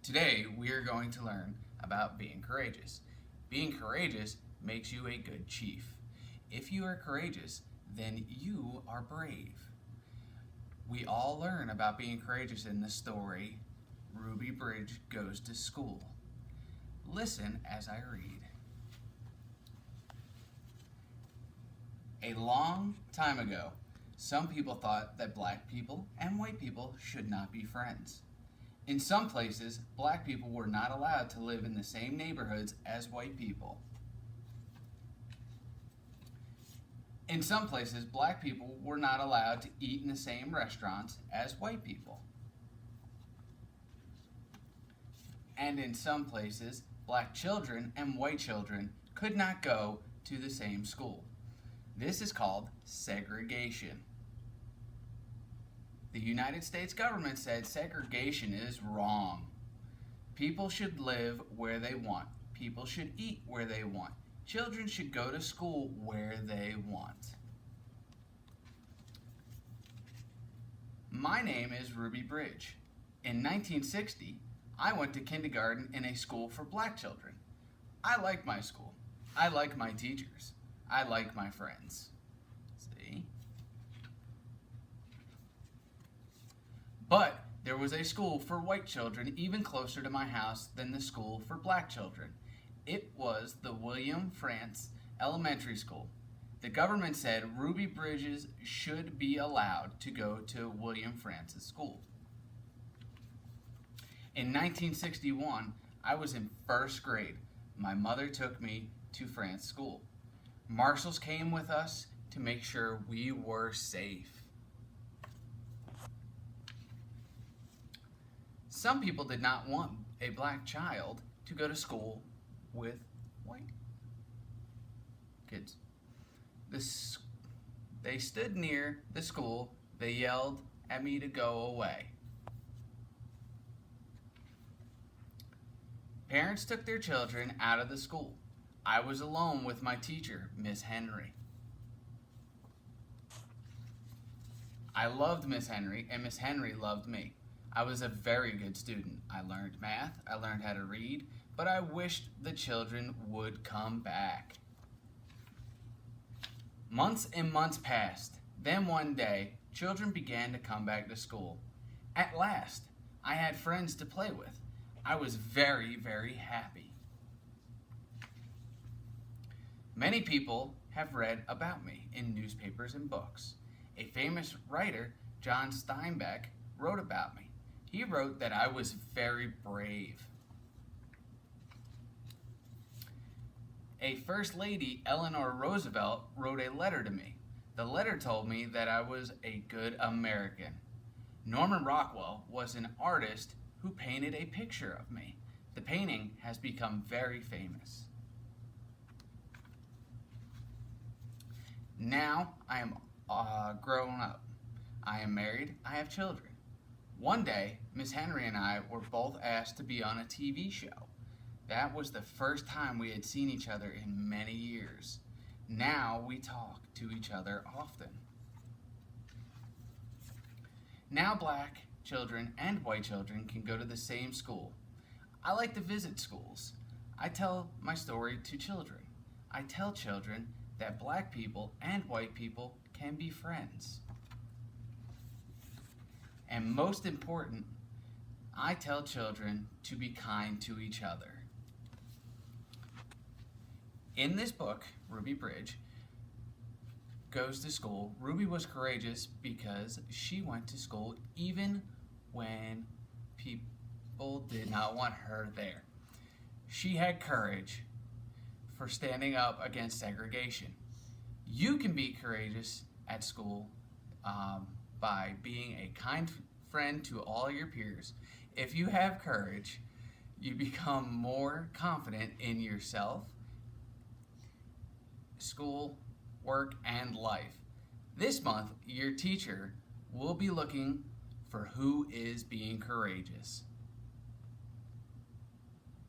Today, we are going to learn about being courageous. Being courageous makes you a good chief. If you are courageous, then you are brave. We all learn about being courageous in the story Ruby Bridge Goes to School. Listen as I read. A long time ago, some people thought that black people and white people should not be friends. In some places, black people were not allowed to live in the same neighborhoods as white people. In some places, black people were not allowed to eat in the same restaurants as white people. And in some places, black children and white children could not go to the same school. This is called segregation. The United States government said segregation is wrong. People should live where they want. People should eat where they want. Children should go to school where they want. My name is Ruby Bridge. In 1960, I went to kindergarten in a school for black children. I like my school. I like my teachers. I like my friends. See? But there was a school for white children even closer to my house than the school for black children. It was the William Frantz Elementary School. The government said Ruby Bridges should be allowed to go to William Frantz's school. In 1961, I was in first grade. My mother took me to Frantz School. Marshals came with us to make sure we were safe. Some people did not want a black child to go to school with white kids. They stood near the school. They yelled at me to go away. Parents took their children out of the school. I was alone with my teacher, Miss Henry. I loved Miss Henry, and Miss Henry loved me. I was a very good student. I learned math, I learned how to read, but I wished the children would come back. Months and months passed. Then one day, children began to come back to school. At last, I had friends to play with. I was very, very happy. Many people have read about me in newspapers and books. A famous writer, John Steinbeck, wrote about me. He wrote that I was very brave. A First Lady, Eleanor Roosevelt, wrote a letter to me. The letter told me that I was a good American. Norman Rockwell was an artist who painted a picture of me. The painting has become very famous. Now I am grown up. I am married. I have children. One day, Miss Henry and I were both asked to be on a TV show. That was the first time we had seen each other in many years. Now we talk to each other often. Now black children and white children can go to the same school. I like to visit schools. I tell my story to children. I tell children that black people and white people can be friends. And most important, I tell children to be kind to each other. In this book, Ruby Bridge Goes to School, Ruby was courageous because she went to school even when people did not want her there. She had courage for standing up against segregation. You can be courageous at school by being a kind friend to all your peers. If you have courage, you become more confident in yourself, school, work, and life. This month, your teacher will be looking for who is being courageous.